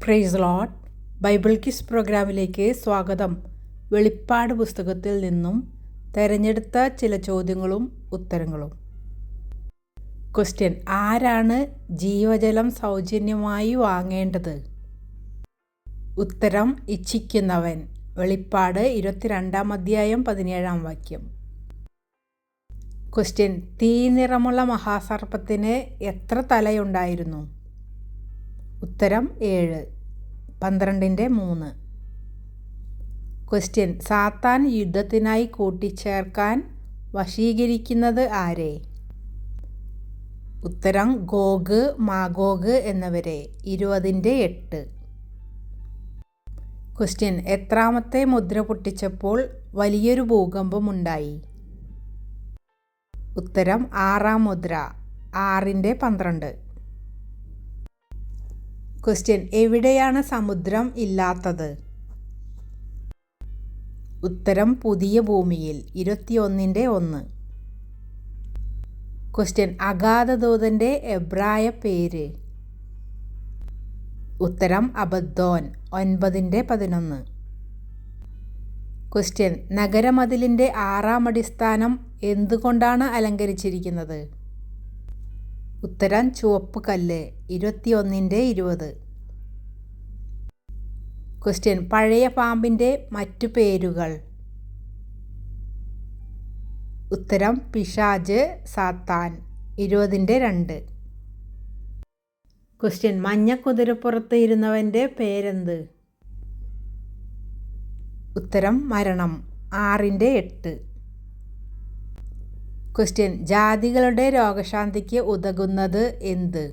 Praise Lord. Bible kiss പ്രോഗ്രാമിലേക്ക് സ്വാഗതം. വെളിപ്പാട് പുസ്തകത്തിൽ നിന്നും തിരഞ്ഞെടുത്ത ചില ചോദ്യങ്ങളും ഉത്തരങ്ങളും. ക്വസ്റ്റ്യൻ: ആരാണ് ജീവജലം സൗജന്യമായി വാങ്ങേണ്ടത്? ഉത്തരം: ഇച്ഛിക്കുന്നവൻ. വെളിപ്പാട് 22:17 ക്വസ്റ്റ്യൻ: തീ നിറമുള്ള മഹാസർപ്പത്തിന് എത്ര തലയുണ്ടായിരുന്നു? ഉത്തരം: 7. 12:3. ക്വസ്റ്റ്യൻ: സാത്താൻ യുദ്ധത്തിനായി കൂട്ടിച്ചേർക്കാൻ വശീകരിക്കുന്നത് ആരെ? ഉത്തരം: ഗോഗ് മാഗോഗ് എന്നിവരെ. 20:8. ക്വസ്റ്റ്യൻ: എത്രാമത്തെ മുദ്ര പൊട്ടിച്ചപ്പോൾ വലിയൊരു ഭൂകമ്പമുണ്ടായി? ഉത്തരം: 6-ാം മുദ്ര. 6:12. ക്വസ്റ്റ്യൻ: എവിടെയാണ് സമുദ്രം ഇല്ലാത്തത്? ഉത്തരം: പുതിയ ഭൂമിയിൽ. 21:1. ക്വസ്റ്റ്യൻ: അഗാധദൂതന്റെ എബ്രായ പേര്? ഉത്തരം: അബദ്ദോൻ. 9:11. ക്വസ്റ്റ്യൻ: നഗരമതിലിന്റെ 6-ാം അടിസ്ഥാനം എന്തുകൊണ്ടാണ് അലങ്കരിച്ചിരിക്കുന്നത്? ഉത്തരം: ചുവപ്പ് കല്ല്. 21:20. ക്വസ്റ്റ്യൻ: പഴയ പാമ്പിന്റെ മറ്റു പേരുകൾ? ഉത്തരം: പിശാച്, സാത്താൻ. 20:2. ക്വസ്റ്റ്യൻ: മഞ്ഞ കുതിരപ്പുറത്ത് ഇരുന്നവന്റെ പേരെന്ത്? ഉത്തരം: മരണം. 6:8. ക്വസ്റ്റ്യൻ: ജാതികളുടെ രോഗശാന്തിക്ക് ഉതകുന്നത് എന്ത്?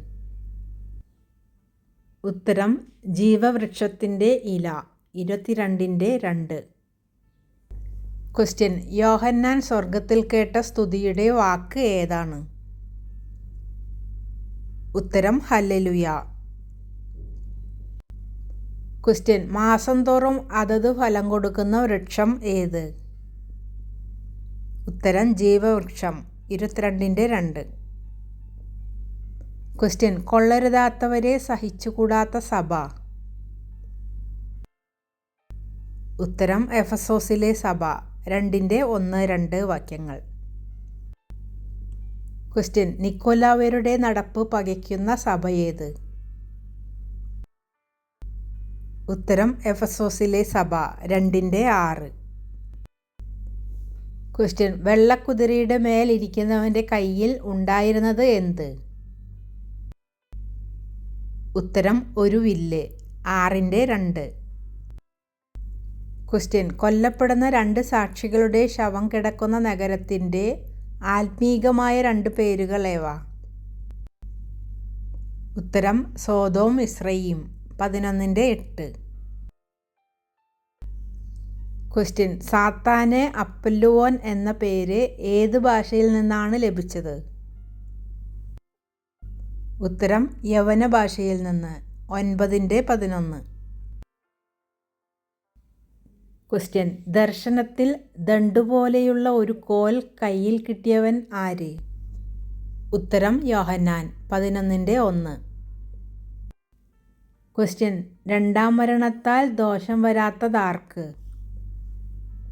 ഉത്തരം: ജീവവൃക്ഷത്തിന്റെ ഇല. 22:2. ക്വസ്റ്റ്യൻ: യോഹന്നാൻ സ്വർഗത്തിൽ കേട്ട സ്തുതിയുടെ വാക്ക് ഏതാണ്? ഉത്തരം: ഹല്ലേലൂയ. ക്വസ്റ്റ്യൻ: മാസം തോറും അതത് ഫലം കൊടുക്കുന്ന വൃക്ഷം ഏത്? ഉത്തരം: ജീവവൃക്ഷം. 22:2. ക്വസ്റ്റ്യൻ: കൊള്ളരുതാത്തവരെ സഹിച്ചുകൂടാത്ത സഭ? ഉത്തരം: എഫെസോസിലെ സഭ. 2:1-2. ക്വസ്റ്റ്യൻ: നിക്കോലാവ്യരുടെ നടപ്പ് പകയ്ക്കുന്ന സഭ ഏത്? ഉത്തരം: എഫെസോസിലെ സഭ. 2:6. ക്വസ്റ്റ്യൻ: വെള്ളക്കുതിരയുടെ മേൽ ഇരിക്കുന്നവന്റെ കയ്യിൽ ഉണ്ടായിരുന്നത് എന്ത്? ഉത്തരം: ഒരു വില്ല്. 6:2. ക്വസ്റ്റ്യൻ: കൊല്ലപ്പെടുന്ന 2 സാക്ഷികളുടെ ശവം കിടക്കുന്ന നഗരത്തിന്റെ ആത്മീകമായ 2 പേരുകൾ ഏവ? ഉത്തരം: സോദോം മിസ്രയീം. 11:8. ക്വസ്റ്റ്യൻ: സാത്താന് അപ്പല്ലുവോൻ എന്ന പേര് ഏത് ഭാഷയിൽ നിന്നാണ് ലഭിച്ചത്? ഉത്തരം: യവന ഭാഷയിൽ നിന്ന്. 9:11. ക്വസ്റ്റ്യൻ: ദർശനത്തിൽ ദണ്ഡുപോലെയുള്ള ഒരു കോൽ കയ്യിൽ കിട്ടിയവൻ ആര്? ഉത്തരം: യോഹന്നാൻ. 11:1. ക്വസ്റ്റ്യൻ: 2-ാം മരണത്താൽ ദോഷം വരാത്തതാർക്ക്?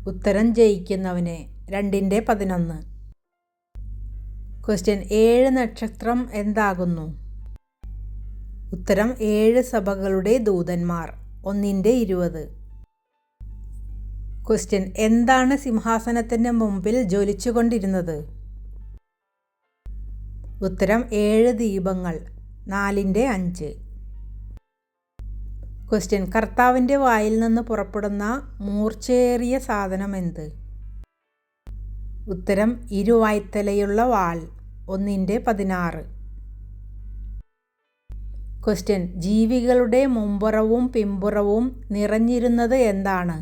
ഉത്തരം: ജയിക്കുന്നവന്. 2:11. ക്വസ്റ്റ്യൻ: 7 നക്ഷത്രം എന്താകുന്നു? ഉത്തരം: 7 സഭകളുടെ ദൂതന്മാർ. 1:20. ക്വസ്റ്റ്യൻ: എന്താണ് സിംഹാസനത്തിന് മുമ്പിൽ ജ്വലിച്ചുകൊണ്ടിരുന്നത്? ഉത്തരം: 7 ദീപങ്ങൾ. 4:5. ക്വസ്റ്റ്യൻ: കർത്താവിന്റെ വായിൽ നിന്ന് പുറപ്പെടുന്ന മൂർച്ചയേറിയ സാധനം എന്ത്? ഉത്തരം: ഇരുവായ്ത്തലയുള്ള വാൾ. 1:16. ക്വസ്റ്റ്യൻ: ജീവികളുടെ മുമ്പുറവും പിമ്പുറവും നിറഞ്ഞിരുന്നത് എന്താണ്?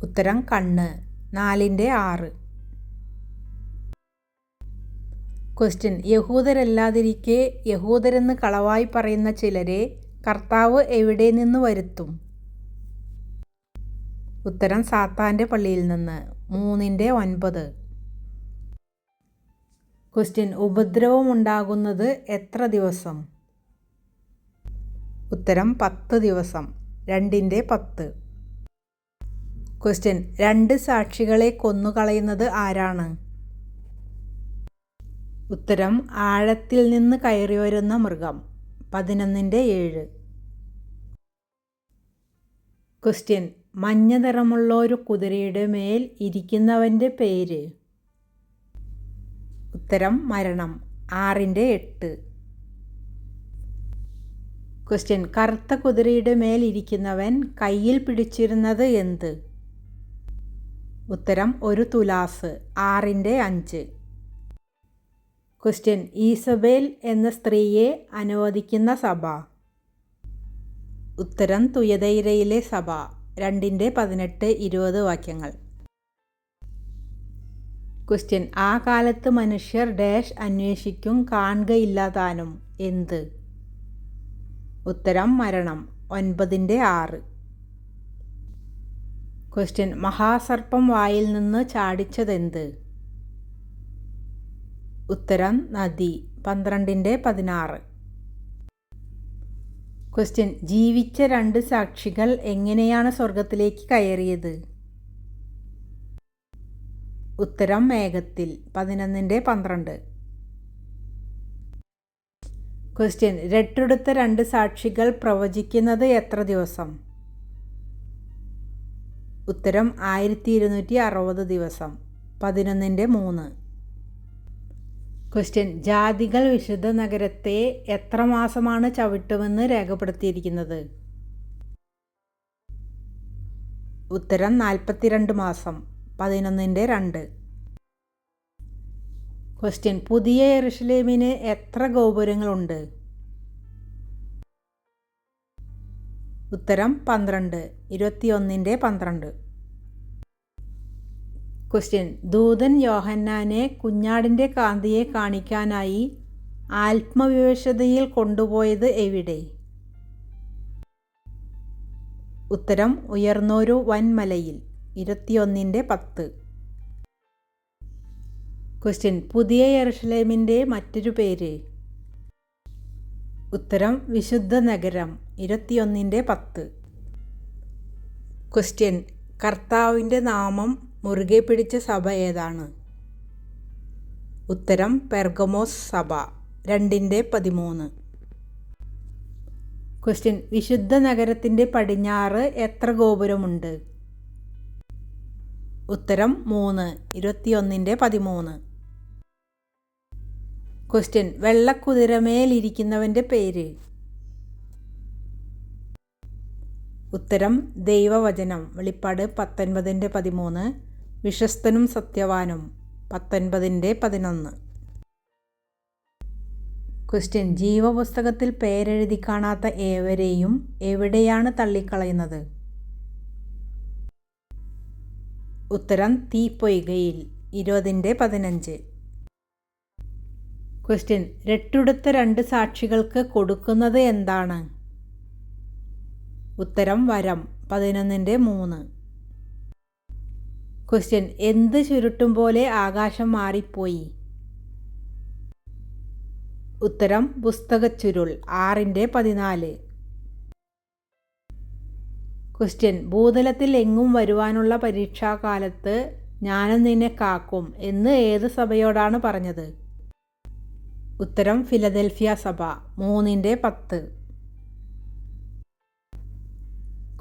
ഉത്തരം: കണ്ണ്. 4:6. ക്വസ്റ്റ്യൻ: യഹൂദരല്ലാതിരിക്കെ യഹൂദരെന്ന് കളവായി പറയുന്ന ചിലരെ കർത്താവ് എവിടെ നിന്ന് വരുത്തും? ഉത്തരം: സാത്താന്റെ പള്ളിയിൽ നിന്ന്. 3:9. ക്വസ്റ്റ്യൻ: ഉപദ്രവമുണ്ടാകുന്നത് എത്ര ദിവസം? ഉത്തരം 10 ദിവസം. 2ന്റെ 10. ക്വസ്റ്റ്യൻ, 2 സാക്ഷികളെ കൊന്നുകളയുന്നത് ആരാണ്? ഉത്തരം ആഴത്തിൽ നിന്ന് കയറി വരുന്ന മൃഗം. 11ന്റെ 7. ക്വസ്റ്റ്യൻ, മഞ്ഞ നിറമുള്ള ഒരു കുതിരയുടെ മേൽ ഇരിക്കുന്നവൻ്റെ പേര്? ഉത്തരം മരണം. 6ന്റെ 8. ക്വസ്റ്റ്യൻ, കറുത്ത കുതിരയുടെ മേൽ ഇരിക്കുന്നവൻ കയ്യിൽ പിടിച്ചിരുന്നത് എന്ത്? ഉത്തരം ഒരു തുലാസ്. 6ന്റെ 5. ക്വസ്റ്റ്യൻ, ഈസബേൽ എന്ന സ്ത്രീയെ അനുവദിക്കുന്ന സഭ? ഉത്തരം തുയതൈരയിലെ സഭ. 2ന്റെ 18, 20 വാക്യങ്ങൾ. ക്വസ്റ്റ്യൻ, ആ കാലത്ത് മനുഷ്യർ ഡാഷ് അന്വേഷിക്കും കാണുകയില്ലാതാനും എന്ത്? ഉത്തരം മരണം. 9ന്റെ 6. ക്വസ്റ്റ്യൻ, മഹാസർപ്പം വായിൽ നിന്ന് ചാടിച്ചതെന്ത്? ഉത്തരം നദി. 12ന്റെ 16. ക്വസ്റ്റ്യൻ, ജീവിച്ച 2 സാക്ഷികൾ എങ്ങനെയാണ് സ്വർഗത്തിലേക്ക് കയറിയത്? ഉത്തരം മേഘത്തിൽ. 11ന്റെ 12. ക്വസ്റ്റ്യൻ, രട്ടെടുത്ത 2 സാക്ഷികൾ പ്രവചിക്കുന്നത് എത്ര ദിവസം? ഉത്തരം 1260 ദിവസം. 11ന്റെ 3. ക്വസ്റ്റ്യൻ, ജാതികൾ വിശുദ്ധ നഗരത്തെ എത്ര മാസമാണ് ചവിട്ടുമെന്ന് രേഖപ്പെടുത്തിയിരിക്കുന്നത്? ഉത്തരം 42 മാസം. 11ന്റെ 2. ക്വസ്റ്റ്യൻ, പുതിയ യെരുശലേമിന് എത്ര ഗോപുരങ്ങളുണ്ട്? ഉത്തരം 12. 21ന്റെ 12. ക്വസ്റ്റ്യൻ, ദൂതൻ യോഹന്നാനെ കുഞ്ഞാടിൻ്റെ കാന്തിയെ കാണിക്കാനായി ആത്മവിവശതയിൽ കൊണ്ടുപോയത് എവിടെ? ഉത്തരം ഉയർന്നൊരു വൻമലയിൽ. 21ന്റെ 10. ക്വസ്റ്റ്യൻ, പുതിയ യെരുശലേമിൻ്റെ മറ്റൊരു പേര്? ഉത്തരം വിശുദ്ധ നഗരം. 21ന്റെ 10. ക്വസ്റ്റ്യൻ, കർത്താവിൻ്റെ നാമം മുറുകെ പിടിച്ച സഭ ഏതാണ്? ഉത്തരം പെർഗമോസ് സഭ. 2ന്റെ 13. ക്വസ്റ്റ്യൻ, വിശുദ്ധ നഗരത്തിൻ്റെ പടിഞ്ഞാറ് എത്ര ഗോപുരമുണ്ട്? ഉത്തരം 3. 21ന്റെ 13. ക്വസ്റ്റ്യൻ, വെള്ളക്കുതിരമേലിരിക്കുന്നവൻ്റെ പേര്? ഉത്തരം ദൈവവചനം. വെളിപ്പാട് 19ന്റെ 13. വിശ്വസ്തനും സത്യവാനും. 19ന്റെ 11. ക്വസ്റ്റ്യൻ, ജീവപുസ്തകത്തിൽ പേരെഴുതി കാണാത്ത ഏവരെയും എവിടെയാണ് തള്ളിക്കളയുന്നത്? ഉത്തരം തീപ്പൊയ്കയിൽ. 20ന്റെ 15. ക്വസ്റ്റ്യൻ, രട്ടെടുത്ത 2 സാക്ഷികൾക്ക് കൊടുക്കുന്നത് എന്താണ്? ഉത്തരം വരം. 11ന്റെ 3. ക്വസ്റ്റ്യൻ, എന്ത് ചുരുട്ടും പോലെ ആകാശം മാറിപ്പോയി? ഉത്തരം പുസ്തകച്ചുരുൾ. 6ന്റെ 14. ക്വസ്റ്റ്യൻ, ഭൂതലത്തിൽ എങ്ങും വരുവാനുള്ള പരീക്ഷാകാലത്ത് ഞാനും നിന്നെ കാക്കും എന്ന് ഏത് സഭയോടാണ് പറഞ്ഞത്? ഉത്തരം ഫിലദൽഫിയ സഭ. 3ന്റെ 10.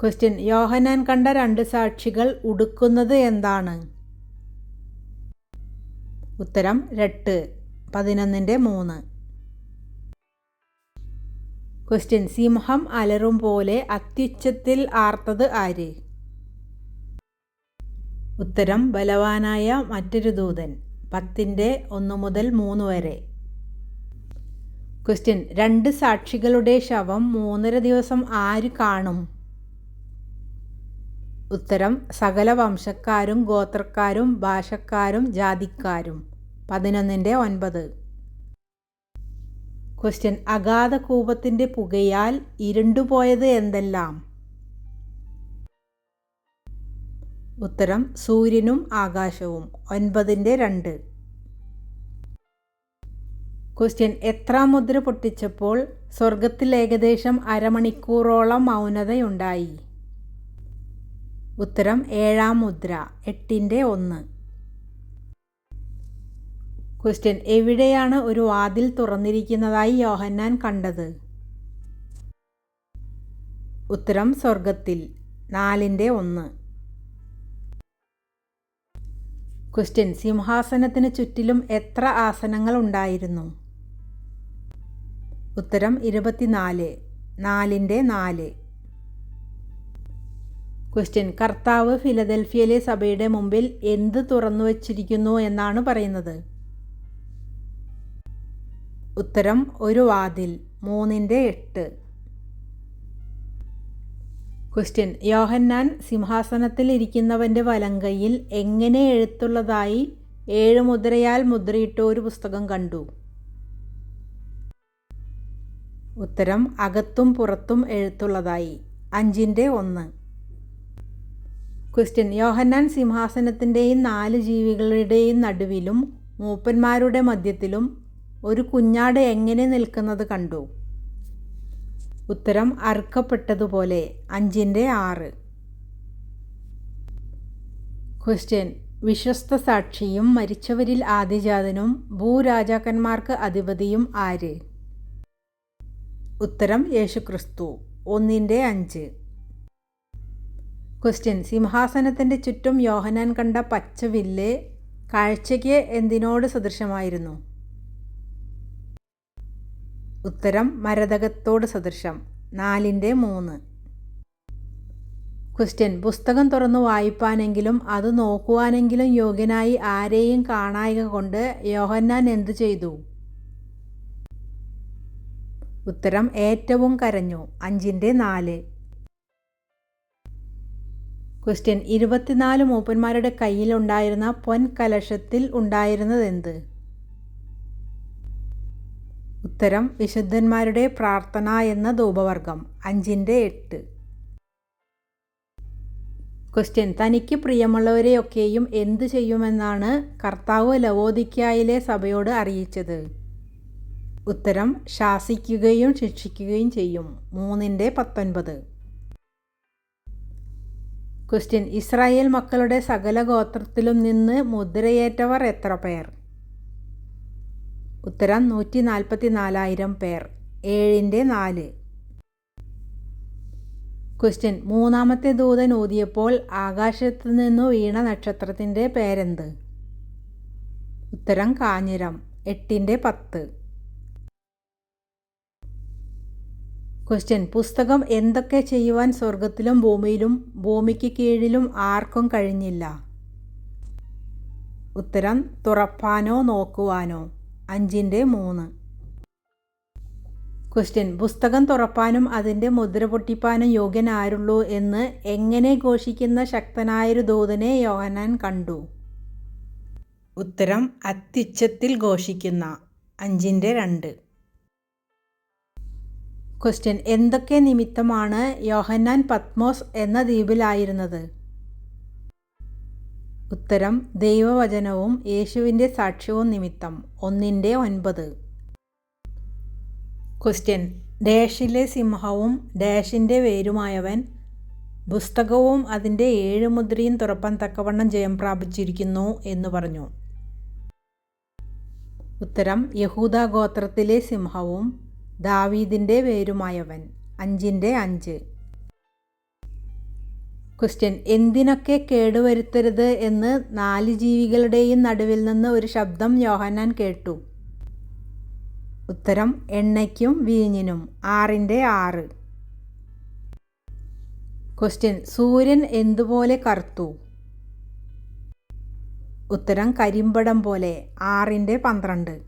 ക്വസ്റ്റ്യൻ, യോഹന്നാൻ കണ്ട 2 സാക്ഷികൾ ഉടുക്കുന്നത് എന്താണ്? ഉത്തരം രട്ട്. 11ന്റെ 3. ക്വസ്റ്റ്യൻ, സിംഹം അലറും പോലെ അത്യുച്ചത്തിൽ ആർത്തത് ആര്? ഉത്തരം ബലവാനായ മറ്റൊരു ദൂതൻ. 10ന്റെ 1 മുതൽ 3 വരെ. ക്വസ്റ്റ്യൻ, 2 സാക്ഷികളുടെ ശവം 3.5 ദിവസം ആര് കാണും? ഉത്തരം സകല വംശക്കാരും ഗോത്രക്കാരും ഭാഷക്കാരും ജാതിക്കാരും. 11ന്റെ 9. ക്വസ്റ്റ്യൻ, അഗാധ കൂപത്തിൻ്റെ പുകയാൽ ഇരുണ്ടുപോയത് എന്തെല്ലാം? ഉത്തരം സൂര്യനും ആകാശവും. 9ന്റെ 2. ക്വസ്റ്റ്യൻ, എത്രാം മുദ്ര പൊട്ടിച്ചപ്പോൾ സ്വർഗത്തിൽ ഏകദേശം അരമണിക്കൂറോളം മൗനതയുണ്ടായി. ഉത്തരം 7-ാം മുദ്ര 8-1. ക്വസ്റ്റ്യൻ, എവിടെയാണ് ഒരു വാതിൽ തുറന്നിരിക്കുന്നതായി യോഹന്നാൻ കണ്ടത്? ഉത്തരം സ്വർഗത്തിൽ 4-1. ക്വസ്റ്റ്യൻ, സിംഹാസനത്തിന് ചുറ്റിലും എത്ര ആസനങ്ങൾ ഉണ്ടായിരുന്നു? ഉത്തരം 24, 4-4. ക്വസ്റ്റ്യൻ, കർത്താവ് ഫിലദൽഫിയയിലെ സഭയുടെ മുമ്പിൽ എന്ത് തുറന്നു വച്ചിരിക്കുന്നു എന്നാണ് പറയുന്നത്? ഉത്തരം ഒരു വാതിൽ, 3-8. ക്വസ്റ്റ്യൻ, യോഹന്നാൻ സിംഹാസനത്തിൽ ഇരിക്കുന്നവൻ്റെ വലങ്കയിൽ എങ്ങനെ എഴുത്തുള്ളതായി 7 മുദ്രയാൽ മുദ്രയിട്ട ഒരു പുസ്തകം കണ്ടു? ഉത്തരം അകത്തും പുറത്തും എഴുത്തുള്ളതായി, 5-1. ക്വസ്റ്റ്യൻ, യോഹന്നാൻ സിംഹാസനത്തിൻ്റെയും 4 ജീവികളുടെയും നടുവിലും മൂപ്പന്മാരുടെ മധ്യത്തിലും ഒരു കുഞ്ഞാട് എങ്ങനെ നിൽക്കുന്നത് കണ്ടു? ഉത്തരം അറുക്കപ്പെട്ടതുപോലെ, 5-6. ക്വസ്റ്റ്യൻ, വിശ്വസ്ത സാക്ഷിയും മരിച്ചവരിൽ ആദിജാതനും ഭൂരാജാക്കന്മാർക്ക് അധിപതിയും ആര്? ഉത്തരം യേശുക്രിസ്തു, 1-5. ക്വസ്റ്റ്യൻ, സിംഹാസനത്തിൻ്റെ ചുറ്റും യോഹന്നാൻ കണ്ട പച്ചവില്ല് കാഴ്ചയ്ക്ക് എന്തിനോട് സദൃശമായിരുന്നു? ഉത്തരം മരതകത്തോട് സദൃശം, 4-3. ക്വസ്റ്റ്യൻ, പുസ്തകം തുറന്നു വായിപ്പാനെങ്കിലും അത് നോക്കുവാനെങ്കിലും യോഗ്യനായി ആരെയും കാണായിക കൊണ്ട് യോഹന്നാൻ എന്തു ചെയ്തു? ഉത്തരം ഏറ്റവും കരഞ്ഞു, 5-4. ക്വസ്റ്റ്യൻ, 24 മൂപ്പന്മാരുടെ കയ്യിലുണ്ടായിരുന്ന പൊൻകലശത്തിൽ ഉണ്ടായിരുന്നതെന്ത്? ഉത്തരം വിശുദ്ധന്മാരുടെ പ്രാർത്ഥന എന്ന ധൂപവർഗം, 5-8. ക്വസ്റ്റ്യൻ, തനിക്ക് പ്രിയമുള്ളവരെയൊക്കെയും എന്തു ചെയ്യുമെന്നാണ് കർത്താവ് ലവോദിക്യയിലെ സഭയോട് അറിയിച്ചത്? ഉത്തരം ശാസിക്കുകയും ശിക്ഷിക്കുകയും ചെയ്യും, 3-19. ക്വസ്റ്റ്യൻ, ഇസ്രായേൽ മക്കളുടെ സകല ഗോത്രത്തിലും നിന്ന് മുദ്രയേറ്റവർ എത്ര പേർ? ഉത്തരം 144,000 പേർ, 7-4. ക്വസ്റ്റ്യൻ, മൂന്നാമത്തെ ദൂതൻ ഊതിയപ്പോൾ ആകാശത്തു നിന്നു വീണ നക്ഷത്രത്തിൻ്റെ പേരെന്ത്? ഉത്തരം കാഞ്ഞിരം, 8-10. ക്വസ്റ്റ്യൻ, പുസ്തകം എന്തൊക്കെ ചെയ്യുവാൻ സ്വർഗത്തിലും ഭൂമിയിലും ഭൂമിക്ക് കീഴിലും ആർക്കും കഴിഞ്ഞില്ല? ഉത്തരം തുറപ്പാനോ നോക്കുവാനോ, 5-3. ക്വസ്റ്റ്യൻ, പുസ്തകം തുറപ്പാനും അതിൻ്റെ മുദ്ര പൊട്ടിപ്പാനും യോഗ്യനാരുള്ളൂ എന്ന് എങ്ങനെ ഘോഷിക്കുന്ന ശക്തനായൊരു ദൂതനെ യോഹന്നാൻ കണ്ടു? ഉത്തരം അത്യുച്ചത്തിൽ ഘോഷിക്കുന്ന, 5-2. ക്വസ്റ്റ്യൻ, എന്തൊക്കെ നിമിത്തമാണ് യോഹന്നാൻ പത്മോസ് എന്ന ദ്വീപിലായിരുന്നത്? ഉത്തരം ദൈവവചനവും യേശുവിൻ്റെ സാക്ഷ്യവും നിമിത്തം, 1-9. ക്വസ്റ്റ്യൻ, ഡാഷിലെ സിംഹവും ഡാഷിൻ്റെ വേരുമായവൻ പുസ്തകവും അതിൻ്റെ 7 മുദ്രയും തുറപ്പാൻ തക്കവണ്ണം ജയം പ്രാപിച്ചിരിക്കുന്നു എന്ന് പറഞ്ഞു? ഉത്തരം യഹൂദാ ഗോത്രത്തിലെ സിംഹവും ദാവീദിൻ്റെ വേരുമായവൻ, 5-5. ക്വസ്റ്റ്യൻ, എന്തിനൊക്കെ കേടുവരുത്തരുത് എന്ന് 4 ജീവികളുടെയും നടുവിൽ നിന്ന് ഒരു ശബ്ദം യോഹന്നാൻ കേട്ടു? ഉത്തരം എണ്ണയ്ക്കും വീഞ്ഞിനും, 6-6. ക്വസ്റ്റ്യൻ, സൂര്യൻ എന്തുപോലെ കറുത്തു? ഉത്തരം കരിമ്പടം പോലെ, 6-12.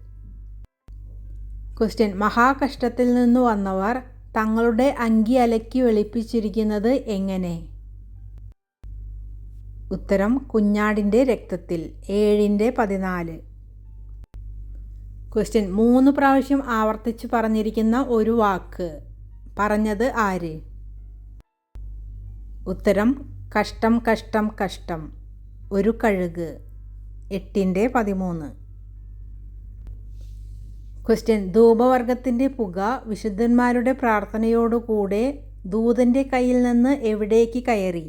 ക്വസ്റ്റ്യൻ, മഹാകഷ്ടത്തിൽ നിന്നു വന്നവർ തങ്ങളുടെ അങ്കി അലക്കി വെളുപ്പിച്ചിരിക്കുന്നത് എങ്ങനെ? ഉത്തരം കുഞ്ഞാടിൻ്റെ രക്തത്തിൽ, 7-14. ക്വസ്റ്റ്യൻ, 3 പ്രാവശ്യം ആവർത്തിച്ച് പറഞ്ഞിരിക്കുന്ന ഒരു വാക്ക് പറഞ്ഞത് ആര്? ഉത്തരം കഷ്ടം കഷ്ടം കഷ്ടം, ഒരു കഴുക്, 8-13. ക്വസ്റ്റ്യൻ ധൂപവർഗത്തിൻ്റെ പുക വിശുദ്ധന്മാരുടെ പ്രാർത്ഥനയോടുകൂടെ ദൂതൻ്റെ കയ്യിൽ നിന്ന് എവിടേക്ക് കയറി?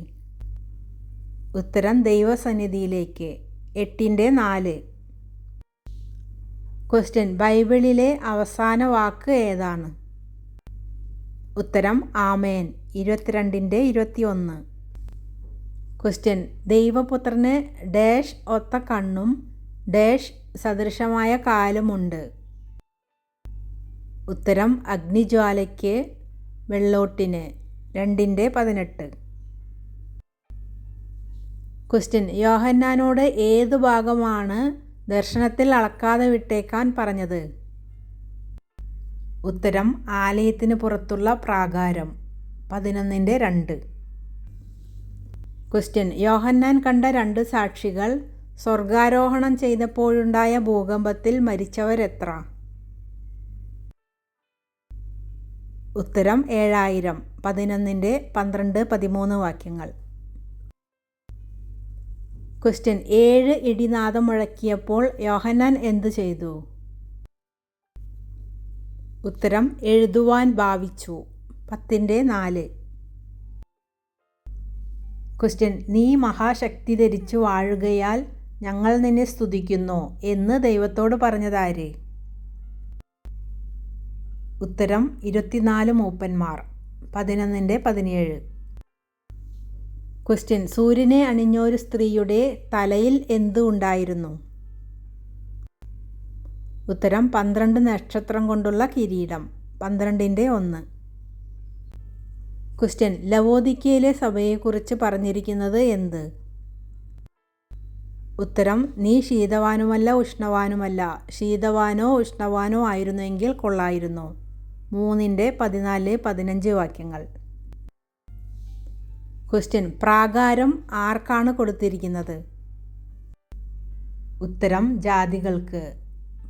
ഉത്തരം ദൈവസന്നിധിയിലേക്ക്. 8-4. ക്വസ്റ്റ്യൻ ബൈബിളിലെ അവസാന വാക്ക് ഏതാണ്? ഉത്തരം ആമേൻ. 22-21. ക്വസ്റ്റ്യൻ ദൈവപുത്രന് ഡാഷ് ഒത്ത കണ്ണും ഡാഷ് സദൃശമായ കാലുമുണ്ട്. ഉത്തരം അഗ്നിജ്വാലയ്ക്ക് വെള്ളോട്ടിന്. 2-18. ക്വസ്റ്റ്യൻ യോഹന്നാനോട് ഏതു ഭാഗമാണ് ദർശനത്തിൽ അളക്കാതെ വിട്ടേക്കാൻ പറഞ്ഞത്? ഉത്തരം ആലയത്തിന് പുറത്തുള്ള പ്രാകാരം. 11-2. ക്വസ്റ്റ്യൻ യോഹന്നാൻ കണ്ട 2 സാക്ഷികൾ സ്വർഗാരോഹണം ചെയ്തപ്പോഴുണ്ടായ ഭൂകമ്പത്തിൽ മരിച്ചവരെത്ര? ഉത്തരം 7000. 11-12-13 വാക്യങ്ങൾ. ക്വസ്റ്റ്യൻ 7 ഇടിനാദം മുഴക്കിയപ്പോൾ യോഹന്നാൻ എന്തു ചെയ്തു? ഉത്തരം എഴുതുവാൻ ഭാവിച്ചു. 10-4. ക്വസ്റ്റ്യൻ നീ മഹാശക്തി ധരിച്ചു വാഴുകയാൽ ഞങ്ങൾ നിന്നെ സ്തുതിക്കുന്നു എന്ന് ദൈവത്തോട് പറഞ്ഞതാര്? ഉത്തരം 24 മൂപ്പന്മാർ. 11-17. ക്വസ്റ്റ്യൻ സൂര്യനെ അണിഞ്ഞൊരു സ്ത്രീയുടെ തലയിൽ എന്ത് ഉണ്ടായിരുന്നു? ഉത്തരം 12 നക്ഷത്രം കൊണ്ടുള്ള കിരീടം. 12-1. ക്വസ്റ്റ്യൻ ലവോദിക്കയിലെ സഭയെക്കുറിച്ച് പറഞ്ഞിരിക്കുന്നത് എന്ത്? ഉത്തരം നീ ശീതവാനുമല്ല ഉഷ്ണവാനുമല്ല, ശീതവാനോ ഉഷ്ണവാനോ ആയിരുന്നെങ്കിൽ കൊള്ളായിരുന്നു. 3-14-15 വാക്യങ്ങൾ. ക്വസ്റ്റ്യൻ പ്രാകാരം ആർക്കാണ് കൊടുത്തിരിക്കുന്നത്? ഉത്തരം ജാതികൾക്ക്.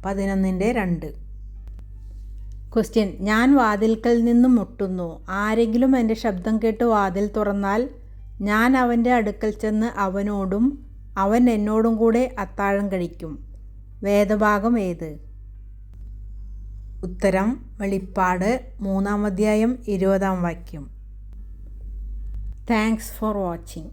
11-2. ക്വസ്റ്റ്യൻ ഞാൻ വാതിൽക്കൽ നിന്നും മുട്ടുന്നു. ആരെങ്കിലും എൻ്റെ ശബ്ദം കേട്ട് വാതിൽ തുറന്നാൽ ഞാൻ അവൻ്റെ അടുക്കൽ ചെന്ന് അവനോടും അവൻ എന്നോടും കൂടെ അത്താഴം കഴിക്കും. വേദഭാഗം ഏത്? ഉത്തരം വെളിപ്പാട് 3-ാം അധ്യായം 20-ാം വാക്യം. Thanks for watching.